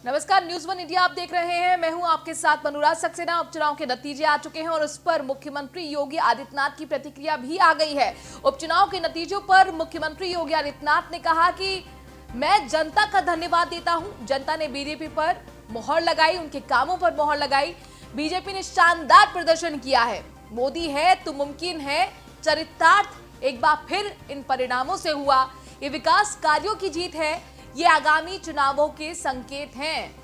नमस्कार, news one India आप देख रहे हैं। मैं हूं आपके साथ मनोराज सक्सेना। उपचुनाव के नतीजे आ चुके हैं और उस पर मुख्यमंत्री योगी आदित्यनाथ की प्रतिक्रिया भी आ गई है। उपचुनाव के नतीजों पर मुख्यमंत्री योगी आदित्यनाथ ने कहा कि मैं जनता का धन्यवाद देता हूं। जनता ने बीजेपी पर मोहर लगाई, उनके कामों पर मोहर लगाई। बीजेपी ने शानदार प्रदर्शन किया है। मोदी है तो मुमकिन है चरितार्थ एक बार फिर इन परिणामों से हुआ। ये विकास कार्यों की जीत है, ये आगामी चुनावों के संकेत हैं।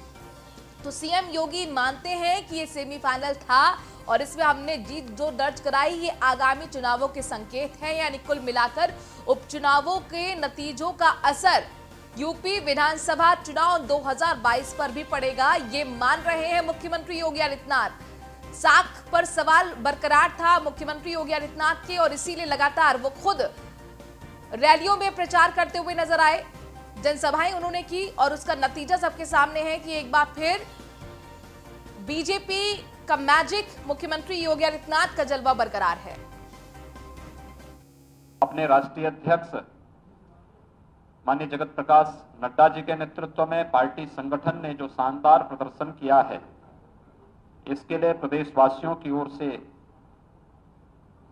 तो सीएम योगी मानते हैं कि ये सेमीफाइनल था और इसमें हमने जीत जो दर्ज कराई ये आगामी चुनावों के संकेत हैं। यानी कुल मिलाकर उपचुनावों के नतीजों का असर यूपी विधानसभा चुनाव 2022 पर भी पड़ेगा, ये मान रहे हैं मुख्यमंत्री योगी आदित्यनाथ। साख पर सवाल बरकरार था मुख्यमंत्री योगी आदित्यनाथ के और इसीलिए लगातार वो खुद रैलियों में प्रचार करते हुए नजर आए। जनसभाएं उन्होंने की और उसका नतीजा सबके सामने है कि एक बार फिर बीजेपी का मैजिक, मुख्यमंत्री योगी आदित्यनाथ का जलवा बरकरार है। अपने राष्ट्रीय अध्यक्ष माननीय जगत प्रकाश नड्डा जी के नेतृत्व में पार्टी संगठन ने जो शानदार प्रदर्शन किया है, इसके लिए प्रदेशवासियों की ओर से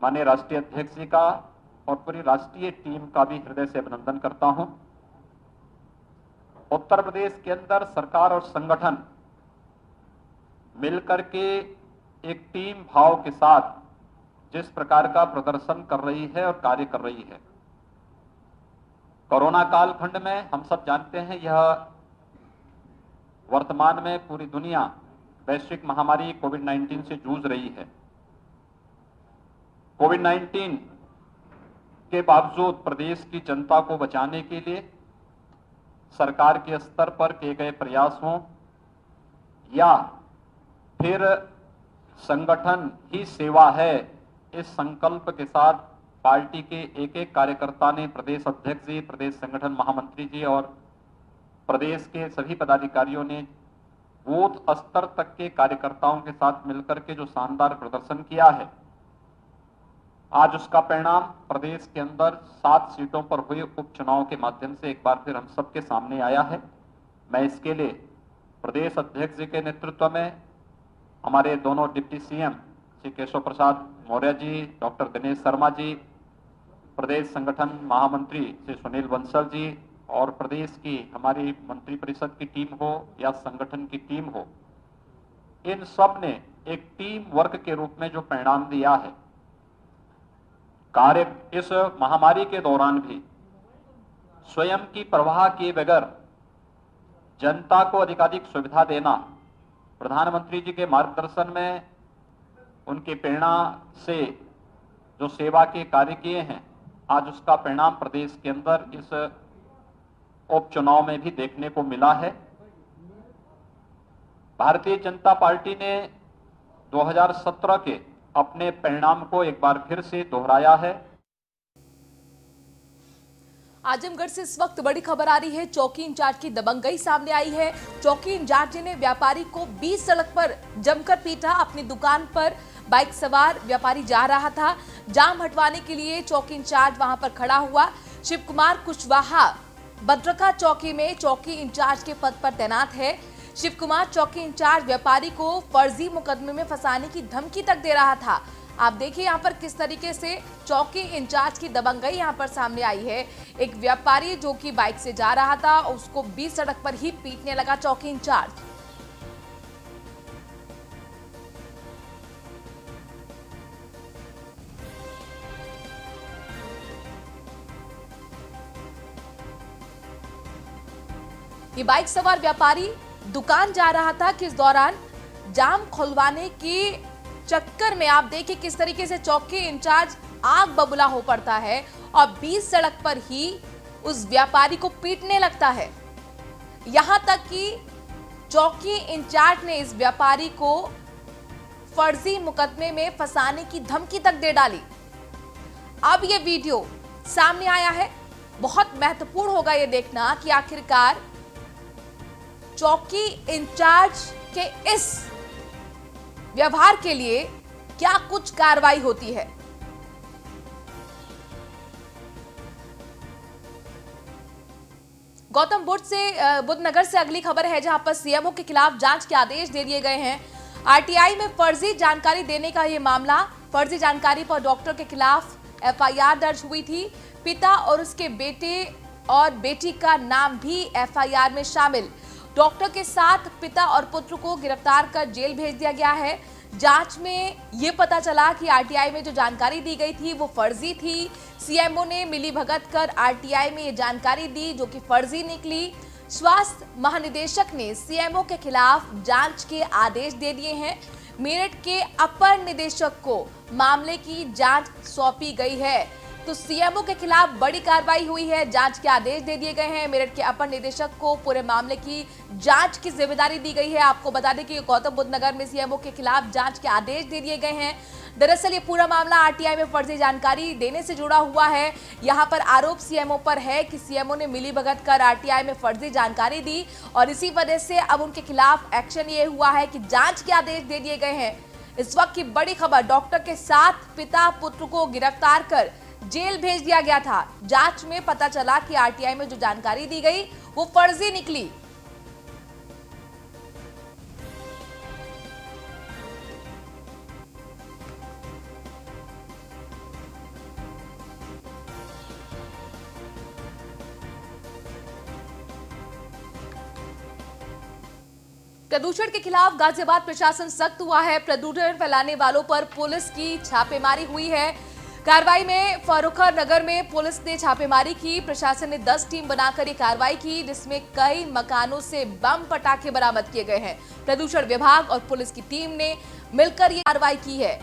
माननीय राष्ट्रीय अध्यक्ष जी का और पूरी राष्ट्रीय टीम का भी हृदय से अभिनंदन करता हूं। उत्तर प्रदेश के अंदर सरकार और संगठन मिलकर के एक टीम भाव के साथ जिस प्रकार का प्रदर्शन कर रही है और कार्य कर रही है, कोरोना कालखंड में हम सब जानते हैं यह वर्तमान में पूरी दुनिया वैश्विक महामारी कोविड-19 से जूझ रही है। कोविड-19 के बावजूद प्रदेश की जनता को बचाने के लिए सरकार के स्तर पर किए गए प्रयास हों या फिर संगठन ही सेवा है, इस संकल्प के साथ पार्टी के एक एक कार्यकर्ता ने, प्रदेश अध्यक्ष जी, प्रदेश संगठन महामंत्री जी और प्रदेश के सभी पदाधिकारियों ने बूथ स्तर तक के कार्यकर्ताओं के साथ मिलकर के जो शानदार प्रदर्शन किया है, आज उसका परिणाम प्रदेश के अंदर 7 सीटों पर हुए उपचुनाव के माध्यम से एक बार फिर हम सबके सामने आया है। मैं इसके लिए प्रदेश अध्यक्ष जी के नेतृत्व में हमारे दोनों deputy CM Shri Keshav Prasad Maurya ji, doctor Dinesh Sharma ji, प्रदेश संगठन महामंत्री श्री सुनील बंसल जी और प्रदेश की हमारी मंत्री परिषद की टीम हो या संगठन की टीम हो, इन सब ने एक टीम वर्क के रूप में जो परिणाम दिया है, कार्य इस महामारी के दौरान भी स्वयं की परवाह किए बगैर जनता को अधिकाधिक सुविधा देना, प्रधानमंत्री जी के मार्गदर्शन में उनकी प्रेरणा से जो सेवा के कार्य किए हैं, आज उसका परिणाम प्रदेश के अंदर इस उपचुनाव में भी देखने को मिला है। भारतीय जनता पार्टी ने 2017 के अपने परिणाम को एक बार फिर से दोहराया है। आजमगढ़ से इस वक्त बड़ी खबर आ रही है। चौकी इंचार्ज की दबंगई सामने आई है। चौकी इंचार्ज ने व्यापारी को 20 सड़क पर जमकर पीटा। अपनी दुकान पर बाइक सवार व्यापारी जा रहा था, जाम हटवाने के लिए चौकी इंचार्ज वहां पर खड़ा हुआ। शिव कुमार कुशवाहा भद्रका चौकी में चौकी इंचार्ज के पद पर तैनात है। शिव कुमार चौकी इंचार्ज व्यापारी को फर्जी मुकदमे में फंसाने की धमकी तक दे रहा था। आप देखिए यहाँ पर किस तरीके से चौकी इंचार्ज की दबंगई यहाँ पर सामने आई है। एक व्यापारी जो कि बाइक से जा रहा था, उसको 20 सड़क पर ही पीटने लगा चौकी इंचार्ज। ये बाइक सवार व्यापारी दुकान जा रहा था कि इस दौरान जाम खुलवाने के चक्कर में आप देखिए किस तरीके से चौकी इंचार्ज आग बबूला हो पड़ता है और 20 सड़क पर ही उस व्यापारी को पीटने लगता है। यहां तक कि चौकी इंचार्ज ने इस व्यापारी को फर्जी मुकदमे में फंसाने की धमकी तक दे डाली। अब ये वीडियो सामने आया है। बहुत महत्वपूर्ण होगा ये देखना कि आखिरकार चौकी इंचार्ज के इस व्यवहार के लिए क्या कुछ कार्रवाई होती है। गौतम बुद्ध नगर से अगली खबर है जहां पर सीएमओ के खिलाफ जांच के आदेश दे दिए गए हैं। आरटीआई में फर्जी जानकारी देने का ये मामला, फर्जी जानकारी पर डॉक्टर के खिलाफ एफआईआर दर्ज हुई थी। पिता और उसके बेटे और बेटी का नाम भी एफआईआर में शामिल। डॉक्टर के साथ पिता और पुत्र को गिरफ्तार कर जेल भेज दिया गया है। जांच में ये पता चला कि आरटीआई में जो जानकारी दी गई थी वो फर्जी थी। सीएमओ ने मिलीभगत कर आरटीआई में ये जानकारी दी जो कि फर्जी निकली। स्वास्थ्य महानिदेशक ने सीएमओ के खिलाफ जांच के आदेश दे दिए हैं। मेरठ के अपर निदेशक को मामले की जांच सौंपी गई है। तो सीएमओ के खिलाफ बड़ी कार्रवाई हुई है, जांच के आदेश दे दिए गए हैं। मेरठ के अपर निदेशक को पूरे मामले की जांच की जिम्मेदारी दी गई है। आपको बता दें कि गौतम बुद्ध नगर में सीएमओ के खिलाफ जांच के आदेश दे दिए गए हैं। दरअसल ये पूरा मामला आरटीआई में फर्जी जानकारी देने से जुड़ा हुआ है। यहाँ पर आरोप सीएमओ पर है कि सीएमओ ने मिलीभगत कर आरटीआई में फर्जी जानकारी दी और इसी वजह से अब उनके खिलाफ एक्शन ये हुआ है कि जांच के आदेश दे दिए गए हैं। इस वक्त की बड़ी खबर, डॉक्टर के साथ पिता पुत्र को गिरफ्तार कर जेल भेज दिया गया था। जांच में पता चला कि आरटीआई में जो जानकारी दी गई वो फर्जी निकली। प्रदूषण के खिलाफ गाजियाबाद प्रशासन सख्त हुआ है। प्रदूषण फैलाने वालों पर पुलिस की छापेमारी हुई है। कार्रवाई में फारुखर नगर में पुलिस ने छापेमारी की। प्रशासन ने 10 टीम बनाकर ये कार्रवाई की जिसमें कई मकानों से बम पटाखे बरामद किए गए हैं। प्रदूषण विभाग और पुलिस की टीम ने मिलकर ये कार्रवाई की है।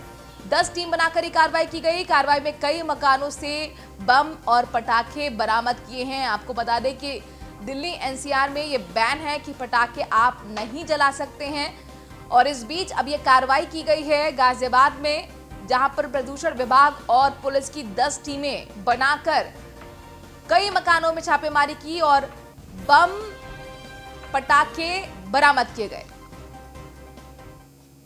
10 टीम बनाकर ये कार्रवाई की गई। कार्रवाई में कई मकानों से बम और पटाखे बरामद किए हैं। आपको बता दें कि दिल्ली एनसीआर में ये बैन है कि पटाखे आप नहीं जला सकते हैं। और इस बीच अब ये कार्रवाई की गई है गाजियाबाद में, जहां पर प्रदूषण विभाग और पुलिस की 10 टीमें बनाकर कई मकानों में छापेमारी की और बम पटाखे बरामद किए गए।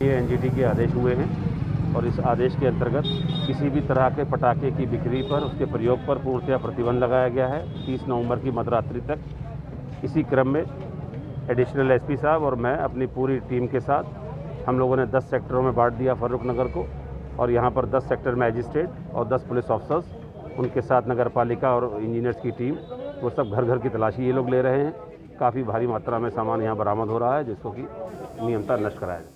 ये एनजीटी के आदेश हुए हैं और इस आदेश के अंतर्गत किसी भी तरह के पटाखे की बिक्री पर, उसके प्रयोग पर पूर्णतः प्रतिबंध लगाया गया है 30 नवंबर की मध्यरात्रि तक। इसी क्रम में एडिशनल एसपी साहब और मैं अपनी पूरी टीम के साथ हम लोगों ने 10 सेक्टरों में बांट दिया फारूक नगर को और यहाँ पर 10 सेक्टर मैजिस्ट्रेट और 10 पुलिस ऑफिसर्स, उनके साथ नगर पालिका और इंजीनियर्स की टीम, वो सब घर घर की तलाशी ये लोग ले रहे हैं। काफ़ी भारी मात्रा में सामान यहाँ बरामद हो रहा है जिसको कि नियमता नष्ट कराया जाए।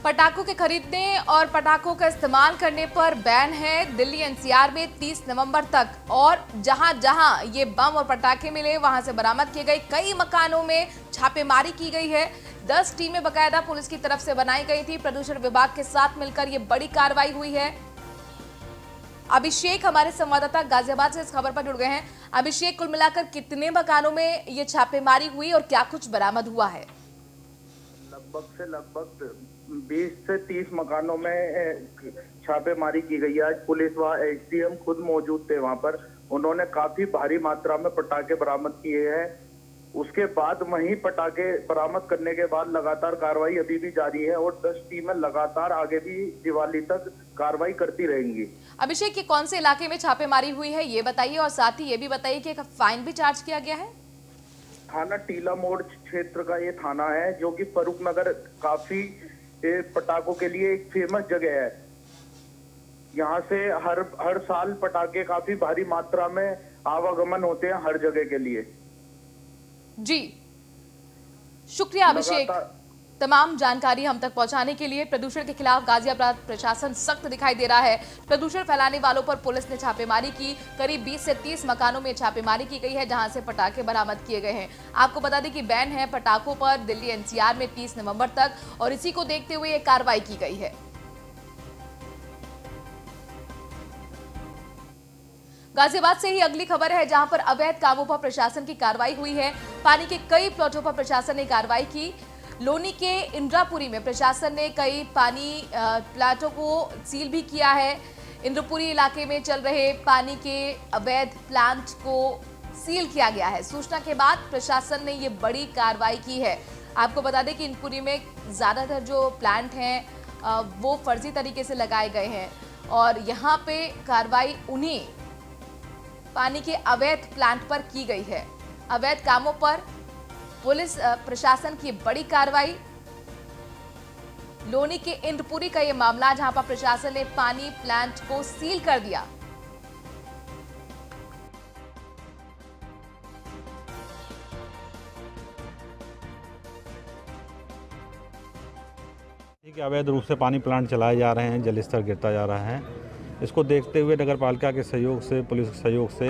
पटाखों के खरीदने और पटाखों का इस्तेमाल करने पर बैन है दिल्ली एनसीआर में 30 नवंबर तक। और जहां जहां ये बम और पटाखे मिले वहां से बरामद किए गए। कई मकानों में छापेमारी की गई है। 10 टीमें बकायदा पुलिस की तरफ से बनाई गई थी। प्रदूषण विभाग के साथ मिलकर ये बड़ी कार्रवाई हुई है। अभिषेक हमारे संवाददाता गाजियाबाद से इस खबर पर जुड़ गए हैं। अभिषेक, कुल मिलाकर कितने मकानों में ये छापेमारी हुई और क्या कुछ बरामद हुआ है? लगभग 20 से 30 मकानों में छापेमारी की गई है। आज पुलिस व एसडीएम खुद मौजूद थे वहां पर। उन्होंने काफी भारी मात्रा में पटाखे बरामद किए हैं। उसके बाद वहीं पटाखे बरामद करने के बाद लगातार कार्रवाई अभी भी जारी है और 10 टीमें लगातार आगे भी दिवाली तक कार्रवाई करती रहेंगी। अभिषेक, ये कौन से इलाके में छापेमारी हुई है ये बताइए और साथ ही ये भी बताइए कि फाइन भी चार्ज किया गया है। थाना टीला मोड़ क्षेत्र का ये थाना है जो कि फारूक नगर काफी पटाखों के लिए एक फेमस जगह है। यहाँ से हर साल पटाखे काफी भारी मात्रा में आवागमन होते हैं हर जगह के लिए। जी, शुक्रिया अभिषेक तमाम जानकारी हम तक पहुंचाने के लिए। प्रदूषण के खिलाफ गाजियाबाद प्रशासन सख्त दिखाई दे रहा है। प्रदूषण फैलाने वालों पर पुलिस ने छापेमारी की। करीब 20 से 30 मकानों में छापेमारी की गई है जहां से पटाखे बरामद किए गए हैं। आपको बता दें कि बैन है पटाखों पर दिल्ली एनसीआर में 30 नवंबर तक और इसी को देखते हुए ये कार्रवाई की गई है। गाजियाबाद से ही अगली खबर है जहां पर अवैध कामों पर प्रशासन की कार्रवाई हुई है। पानी के कई प्लॉटों पर प्रशासन ने कार्रवाई की। लोनी के इंद्रापुरी में प्रशासन ने कई पानी प्लांटों को सील भी किया है। इंद्रपुरी इलाके में चल रहे पानी के अवैध प्लांट को सील किया गया है। सूचना के बाद प्रशासन ने ये बड़ी कार्रवाई की है। आपको बता दें कि इंद्रपुरी में ज़्यादातर जो प्लांट हैं वो फर्जी तरीके से लगाए गए हैं और यहाँ पे कार्रवाई उन्हीं पानी के अवैध प्लांट पर की गई है। अवैध कामों पर पुलिस प्रशासन की बड़ी कार्रवाई। लोनी के इंद्रपुरी का यह मामला, जहां पर प्रशासन ने पानी प्लांट को सील कर दिया। कि अवैध रूप से पानी प्लांट चलाए जा रहे हैं, जल स्तर गिरता जा रहा है। इसको देखते हुए नगर पालिका के सहयोग से, पुलिस के सहयोग से,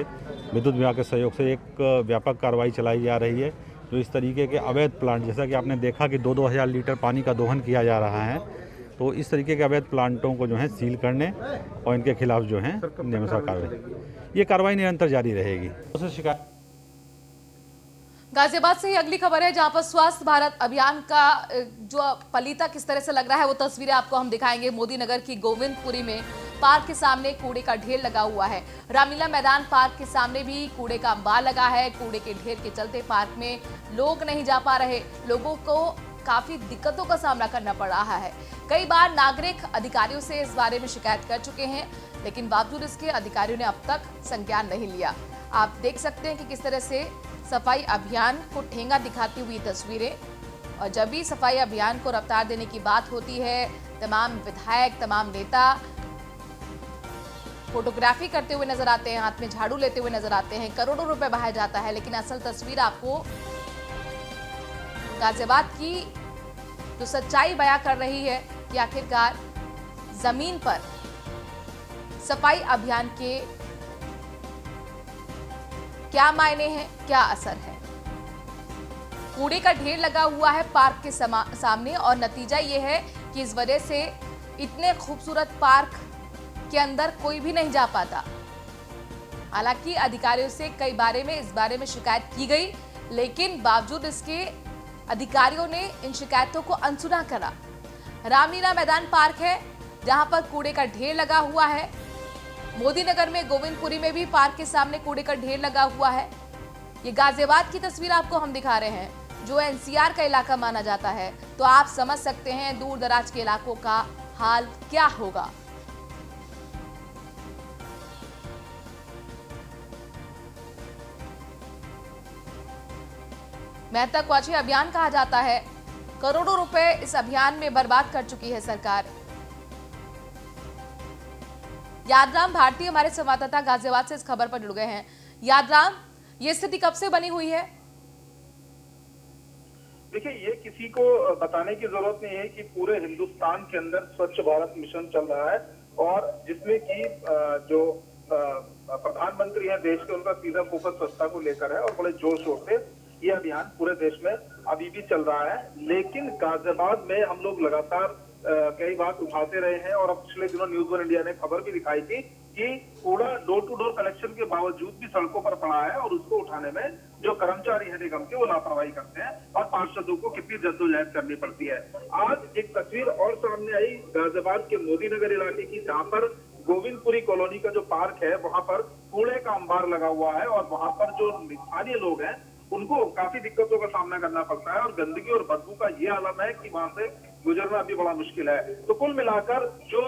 विद्युत विभाग के सहयोग से एक व्यापक कार्रवाई चलाई जा रही है। जो इस तरीके के अवैध प्लांट, जैसा कि आपने देखा कि 2-2 हज़ार लीटर पानी का दोहन किया जा रहा है, तो इस तरीके के अवैध प्लांटों को जो है सील करने और इनके खिलाफ जो है नियमानुसार कार्रवाई, ये कार्रवाई निरंतर जारी रहेगी। उससे शिकायत गाजियाबाद से ही अगली खबर है, जहां पर स्वास्थ्य भारत अभियान का जो पलीता किस तरह से लग रहा है वो तस्वीरें आपको हम दिखाएंगे। मोदी नगर की गोविंदपुरी में पार्क के सामने कूड़े का ढेर लगा हुआ है। रामलीला मैदान पार्क के सामने भी कूड़े का अंबार लगा है। कूड़े के ढेर के चलते पार्क में लोग नहीं जा पा रहे। लोगों को काफी दिक्कतों का सामना करना पड़ रहा है। कई बार नागरिक अधिकारियों से इस बारे में शिकायत कर चुके हैं, लेकिन बावजूद इसके अधिकारियों ने अब तक संज्ञान नहीं लिया। आप देख सकते हैं कि किस तरह से सफाई अभियान को ठेंगा दिखाती हुई तस्वीरें। और जब भी सफाई अभियान को रफ्तार देने की बात होती है, तमाम विधायक, तमाम नेता फोटोग्राफी करते हुए नजर आते हैं, हाथ में झाड़ू लेते हुए नजर आते हैं, करोड़ों रुपए बहाया जाता है। लेकिन असल तस्वीर आपको गाजियाबाद की जो सच्चाई बयां कर रही है कि आखिरकार जमीन पर सफाई अभियान के क्या मायने हैं, क्या असर है। कूड़े का ढेर लगा हुआ है पार्क के सामने और नतीजा ये है कि इस वजह से इतने खूबसूरत पार्क के अंदर कोई भी नहीं जा पाता। हालांकि अधिकारियों से कई इस बारे में शिकायत की गई, लेकिन बावजूद इसके अधिकारियों ने इन शिकायतों को अनसुना करा। रामलीला मैदान पार्क है जहां पर कूड़े का ढेर लगा हुआ है। मोदी नगर में गोविंदपुरी में भी पार्क के सामने कूड़े का ढेर लगा हुआ है। ये गाजियाबाद की तस्वीर आपको हम दिखा रहे हैं, जो एनसीआर का इलाका माना जाता है। तो आप समझ सकते हैं दूर दराज के इलाकों का हाल क्या होगा। महत्वाकांक्षी अभियान कहा जाता है। करोड़ों रुपए इस अभियान में बर्बाद कर चुकी है सरकार। यादराम भारती हमारे संवाददाता गाजियाबाद से इस खबर पर जुड़ गए हैं। यादराम, ये स्थिति कब से बनी हुई है? देखिए, ये किसी को बताने की जरूरत नहीं है कि पूरे हिंदुस्तान के अंदर स्वच्छ भारत मिशन चल रहा है और जिसमें कि जो प्रधानमंत्री हैं देश के, उनका सीधा फोकस स्वच्छता को लेकर है और बड़े जोर शोर से ये अभियान पूरे देश में अभी भी चल रहा है। लेकिन गाजियाबाद में हम लोग लगातार कई बात उठाते रहे हैं और अब पिछले दिनों न्यूज वन इंडिया ने खबर भी दिखाई थी कि कूड़ा डोर टू डोर कलेक्शन के बावजूद भी सड़कों पर पड़ा है और उसको उठाने में जो कर्मचारी है निगम के, वो लापरवाही करते हैं और पार्षदों को कितनी जद्दोजहद करनी पड़ती है। आज एक तस्वीर और सामने आई गाजियाबाद के मोदी नगर इलाके की, जहाँ पर गोविंदपुरी कॉलोनी का जो पार्क है वहां पर कूड़े का अंबार लगा हुआ है और वहां पर जो स्थानीय लोग हैं उनको काफी दिक्कतों का सामना करना पड़ता है और गंदगी और बदबू का ये आलम है कि वहां से गुजरना अभी बड़ा मुश्किल है। तो कुल मिलाकर जो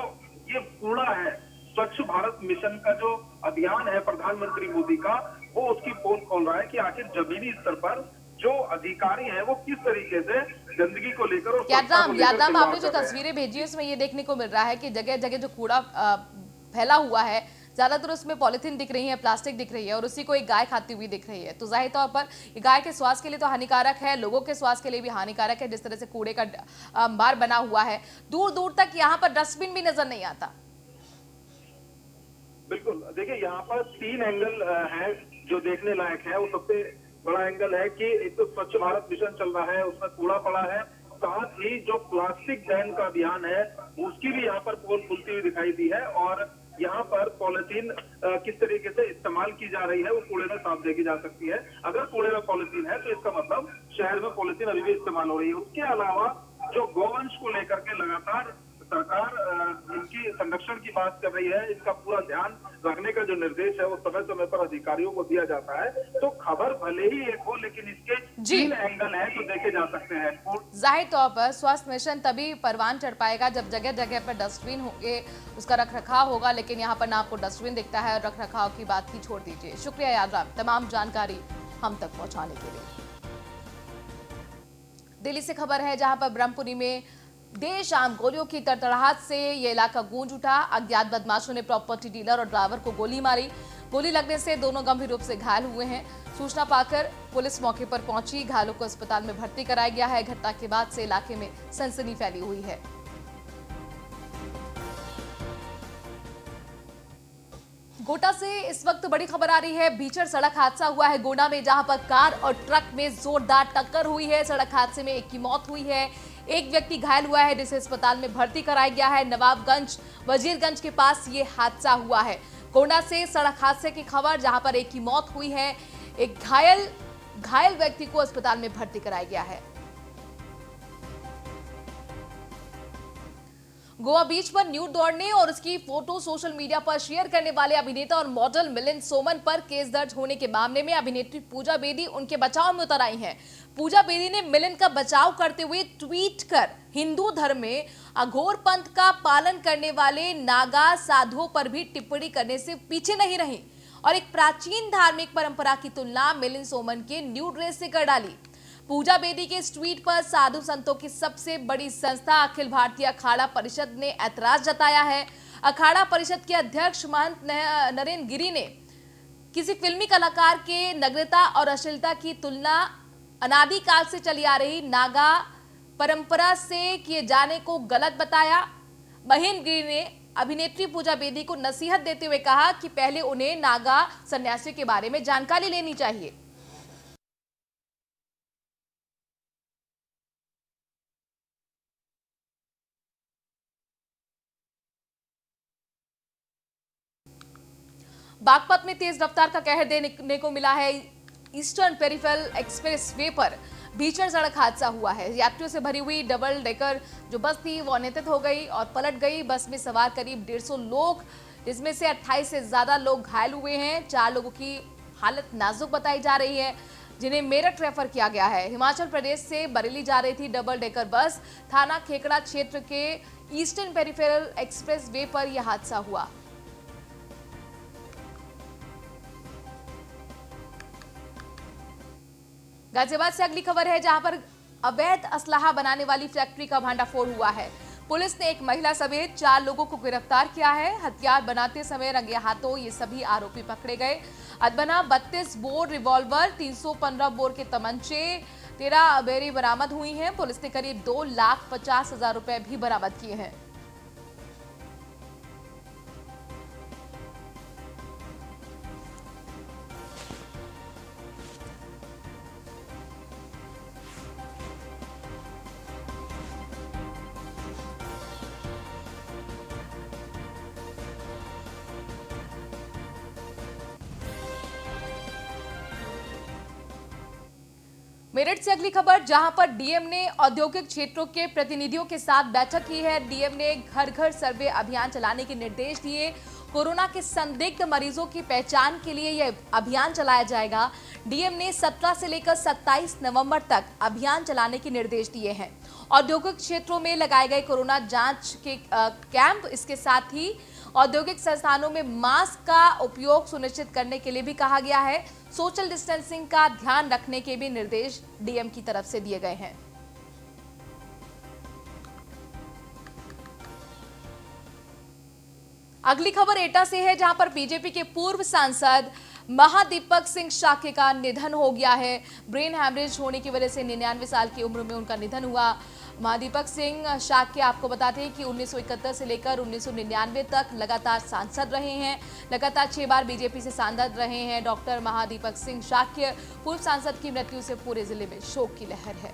ये कूड़ा है, स्वच्छ भारत मिशन का जो अभियान है प्रधानमंत्री मोदी का, वो उसकी पोल खोल रहा है कि आखिर जमीनी स्तर पर जो अधिकारी हैं वो किस तरीके से गंदगी को लेकर और यादराम, आपने जो तस्वीरें भेजी है उसमें ये देखने को मिल रहा है कि जगह जगह जो कूड़ा फैला हुआ है, ज्यादातर उसमें पॉलिथीन दिख रही है, प्लास्टिक दिख रही है और उसी को एक गाय खाती हुई दिख रही है। तो जाहिर तौर पर गाय के स्वास्थ्य के लिए तो हानिकारक है, लोगों के स्वास्थ्य के लिए भी हानिकारक है। जिस तरह से कूड़े का अंबार बना हुआ है, दूर दूर तक यहाँ पर डस्टबिन भी नजर नहीं आता। बिल्कुल, देखिए यहाँ पर 3 एंगल है जो देखने लायक है। वो सबसे बड़ा एंगल है कि एक तो स्वच्छ भारत मिशन चल रहा है, उसमें कूड़ा पड़ा है, साथ ही जो प्लास्टिक बैन का अभियान है उसकी भी यहाँ पर पोल खुलती हुई दिखाई दी है और यहाँ पर पॉलिथीन किस तरीके से इस्तेमाल की जा रही है वो कूड़े में साफ देखी जा सकती है। अगर कूड़े में पॉलिथीन है तो इसका मतलब शहर में पॉलिथीन अभी भी इस्तेमाल हो रही है। उसके अलावा जो गौवंश को लेकर के लगातार सरकार इनकी संरक्षण की बात कर रही है, इनका पूरा ध्यान रखने का जो निर्देश है वो समय समय पर अधिकारियों को दिया जाता है। तो खबर भले ही एक हो, लेकिन इसके जी। 3 एंगल हैं जो देखे जा सकते हैं। जाहिर तौर पर स्वास्थ्य मिशन तभी परवान चढ़ पाएगा जब जगह जगह पर डस्टबिन होंगे, उसका रख रखाव होगा, लेकिन यहाँ पर ना आपको डस्टबिन दिखता है और रख रखाव की बात ही छोड़ दीजिए। शुक्रिया यादराम, तमाम जानकारी हम तक पहुंचाने के लिए। दिल्ली से खबर है जहां पर ब्रह्मपुरी में देर शाम गोलियों की तड़तड़ाहट से ये इलाका गूंज उठा। अज्ञात बदमाशों ने प्रॉपर्टी डीलर और ड्राइवर को गोली मारी। गोली लगने से दोनों गंभीर रूप से घायल हुए हैं। सूचना पाकर पुलिस मौके पर पहुंची, घायलों को अस्पताल में भर्ती कराया गया है। घटना के बाद से इलाके में सनसनी फैली हुई है। गोंडा से इस वक्त बड़ी खबर आ रही है। भीषण सड़क हादसा हुआ है गोंडा में, जहां पर कार और ट्रक में जोरदार टक्कर हुई है। सड़क हादसे में एक की मौत हुई है, एक व्यक्ति घायल हुआ है जिसे अस्पताल में भर्ती कराया गया है। नवाबगंज वजीरगंज के पास ये हादसा हुआ है। गोंडा से सड़क हादसे की खबर, जहां पर एक की मौत हुई है, एक घायल व्यक्ति को अस्पताल में भर्ती कराया गया है। गोवा बीच पर न्यूड दौड़ने और उसकी फोटो सोशल मीडिया पर शेयर करने वाले अभिनेता और मॉडल मिलिंद सोमन पर केस दर्ज होने के मामले में अभिनेत्री पूजा बेदी उनके बचाव में उतर आई हैं। पूजा बेदी ने मिलिंद का बचाव करते हुए ट्वीट कर हिंदू धर्म में अघोर पंथ का पालन करने वाले नागा साधुओं पर भी टिप्पणी करने से पीछे नहीं रही और एक प्राचीन धार्मिक परंपरा की तुलना मिलिंद सोमन के न्यूड ड्रेस से कर डाली। पूजा बेदी के इस ट्वीट पर साधु संतों की सबसे बड़ी संस्था अखिल भारतीय अखाड़ा परिषद ने ऐतराज जताया है। अखाड़ा परिषद के अध्यक्ष महंत नरेंद्र गिरी ने किसी फिल्मी कलाकार के नग्नता और अश्लीलता की तुलना अनादिकाल से चली आ रही नागा परंपरा से किए जाने को गलत बताया। महेंद्र गिरी ने अभिनेत्री पूजा बेदी को नसीहत देते हुए कहा कि पहले उन्हें नागा सन्यासी के बारे में जानकारी लेनी चाहिए। बागपत में तेज रफ्तार का कहर देखने को मिला है। ईस्टर्न पेरिफेरल एक्सप्रेस वे पर भीषण सड़क हादसा हुआ है। यात्रियों से भरी हुई डबल डेकर जो बस थी वो अनियंत्रित हो गई और पलट गई। बस में सवार करीब 150 लोग, जिसमें से 28 से ज्यादा लोग घायल हुए हैं। 4 लोगों की हालत नाजुक बताई जा रही है, जिन्हें मेरठ रेफर किया गया है। हिमाचल प्रदेश से बरेली जा रही थी डबल डेकर बस। थाना खेकड़ा क्षेत्र के ईस्टर्न पेरिफेरल एक्सप्रेस वे पर यह हादसा हुआ। गाजियाबाद से अगली खबर है, जहां पर अवैध असलाहा बनाने वाली फैक्ट्री का भांडाफोड़ हुआ है। पुलिस ने एक महिला समेत 4 लोगों को गिरफ्तार किया है। हथियार बनाते समय रंगे हाथों ये सभी आरोपी पकड़े गए। अदबना 32 बोर रिवॉल्वर, 315 बोर के तमंचे, 13 बेरी बरामद हुई हैं। पुलिस ने करीब 2,50,000 रुपए भी बरामद किए हैं। मेरठ से अगली खबर, जहां पर डीएम ने औद्योगिक क्षेत्रों के प्रतिनिधियों के साथ बैठक की है। डीएम ने घर घर सर्वे अभियान चलाने के निर्देश दिए। कोरोना के संदिग्ध मरीजों की पहचान के लिए यह अभियान चलाया जाएगा। डीएम ने 17 से लेकर 27 नवंबर तक अभियान चलाने के निर्देश दिए हैं। औद्योगिक क्षेत्रों में लगाए गए कोरोना जांच के कैंप, इसके साथ ही औद्योगिक संस्थानों में मास्क का उपयोग सुनिश्चित करने के लिए भी कहा गया है। सोशल डिस्टेंसिंग का ध्यान रखने के भी निर्देश डीएम की तरफ से दिए गए हैं। अगली खबर एटा से है, जहां पर बीजेपी के पूर्व सांसद महादीपक सिंह शाक्य का निधन हो गया है। ब्रेन हैमरेज होने की वजह से 99 साल की उम्र में उनका निधन हुआ। महादीपक सिंह शाक्य आपको बताते हैं कि 1971 से लेकर 1999 तक लगातार सांसद रहे हैं। लगातार 6 बार बीजेपी से सांसद रहे हैं। डॉक्टर महादीपक सिंह शाक्य पूर्व सांसद की मृत्यु से पूरे जिले में शोक की लहर है।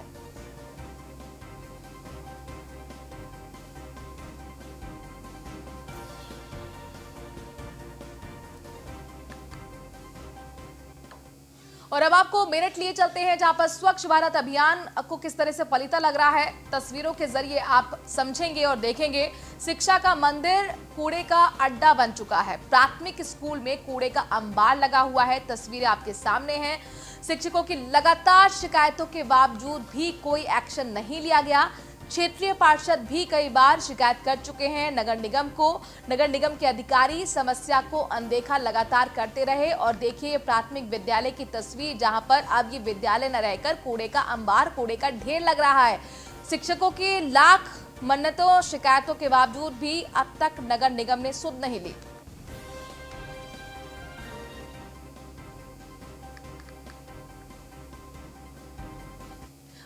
और अब आपको मेरठ लिए चलते हैं, जहां पर स्वच्छ भारत अभियान को किस तरह से फलीता लग रहा है, तस्वीरों के जरिए आप समझेंगे और देखेंगे। शिक्षा का मंदिर कूड़े का अड्डा बन चुका है। प्राथमिक स्कूल में कूड़े का अंबार लगा हुआ है। तस्वीरें आपके सामने हैं। शिक्षकों की लगातार शिकायतों के बावजूद भी कोई एक्शन नहीं लिया गया। क्षेत्रीय पार्षद भी कई बार शिकायत कर चुके हैं नगर निगम को। नगर निगम के अधिकारी समस्या को अनदेखा लगातार करते रहे। और देखिए प्राथमिक विद्यालय की तस्वीर, जहां पर अब ये विद्यालय न रहकर कूड़े का अंबार, कूड़े का ढेर लग रहा है। शिक्षकों की लाख मन्नतों शिकायतों के बावजूद भी अब तक नगर निगम ने सुध नहीं ली।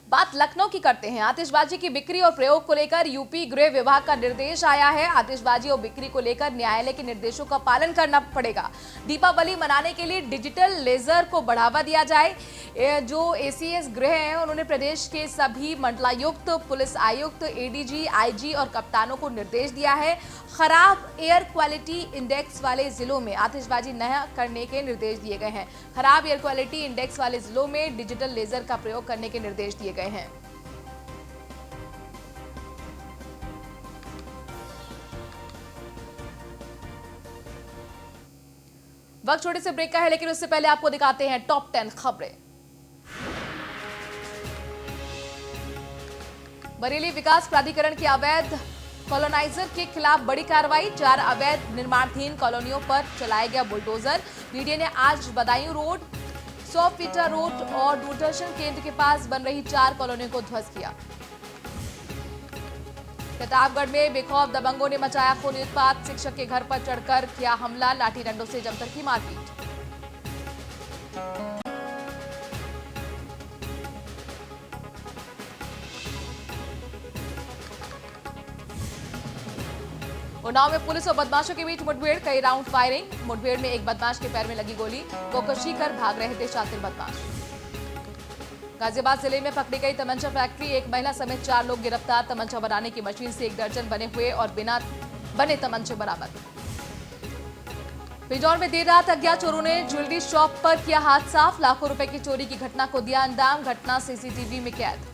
बात लखनऊ की करते हैं। आतिशबाजी की बिक्री और प्रयोग को लेकर यूपी गृह विभाग का निर्देश आया है। आतिशबाजी और बिक्री को लेकर न्यायालय के निर्देशों का पालन करना पड़ेगा। दीपावली मनाने के लिए डिजिटल लेजर को बढ़ावा दिया जाए। जो एसीएस गृह हैं, उन्होंने प्रदेश के सभी मंडलायुक्त, पुलिस आयुक्त, एडीजी, आईजी और कप्तानों को निर्देश दिया है। खराब एयर क्वालिटी इंडेक्स वाले जिलों में आतिशबाजी न करने के निर्देश दिए गए हैं। खराब एयर क्वालिटी इंडेक्स वाले जिलों में डिजिटल लेजर का प्रयोग करने के निर्देश दिए गए हैं। वक्त छोटे से ब्रेक का है, लेकिन उससे पहले आपको दिखाते हैं टॉप 10 खबरें। बरेली विकास प्राधिकरण की अवैध कॉलोनाइजर के खिलाफ बड़ी कार्रवाई। 4 अवैध निर्माणाधीन कॉलोनियों पर चलाया गया बुलडोजर। बीडीए ने आज बदायूं रोड, 100 फीटा रोड और दूरदर्शन केंद्र के पास बन रही 4 कॉलोनियों को ध्वस्त किया। प्रतापगढ़ में बेखौफ दबंगों ने मचाया खूनी उत्पात। शिक्षक के घर पर चढ़कर किया हमला, लाठी डंडों से जमकर की मारपीट। उन्नाव में पुलिस और बदमाशों के बीच मुठभेड़, कई राउंड फायरिंग। मुठभेड़ में एक बदमाश के पैर में लगी गोली, गोकशी कर भाग रहे थे शातिर बदमाश। गाजियाबाद जिले में पकड़ी गई तमंचा फैक्ट्री, एक महिला समेत 4 लोग गिरफ्तार। तमंचा बनाने की मशीन से 1 दर्जन बने हुए और बिना बने तमंचे बरामद। पिजौर में देर रात अज्ञात चोरों ने ज्वेलरी शॉप पर किया हाथ साफ, लाखों रुपए की चोरी की घटना को दिया अंजाम। घटना सीसीटीवी में कैद।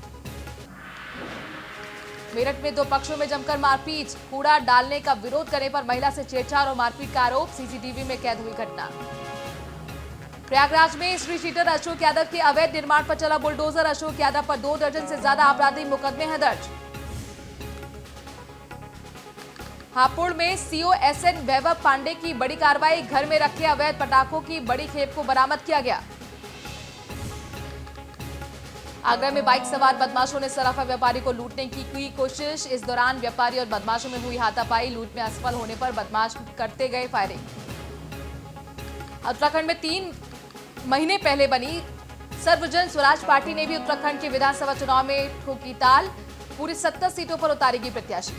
मेरठ में 2 पक्षों में जमकर मारपीट, कूड़ा डालने का विरोध करने पर महिला से छेड़छाड़ और मारपीट का आरोप। सीसीटीवी में कैद हुई घटना। प्रयागराज में स्ट्रीट शीटर अशोक यादव के अवैध निर्माण पर चला बुलडोजर। अशोक यादव पर 2 दर्जन से ज्यादा आपराधिक मुकदमे हैं दर्ज। हापुड़ में सीओ एसएन वैभव पांडे की बड़ी कार्रवाई, घर में रखे अवैध पटाखों की बड़ी खेप को बरामद किया गया। आगरा में बाइक सवार बदमाशों ने सराफा व्यापारी को लूटने की कोशिश। इस दौरान व्यापारी और बदमाशों में हुई हाथापाई। लूट में असफल होने पर बदमाश करते गए फायरिंग। उत्तराखंड में 3 महीने पहले बनी सर्वजन स्वराज पार्टी ने भी उत्तराखंड के विधानसभा चुनाव में ठोकी ताल। पूरी 70 सीटों पर उतारेगी प्रत्याशी।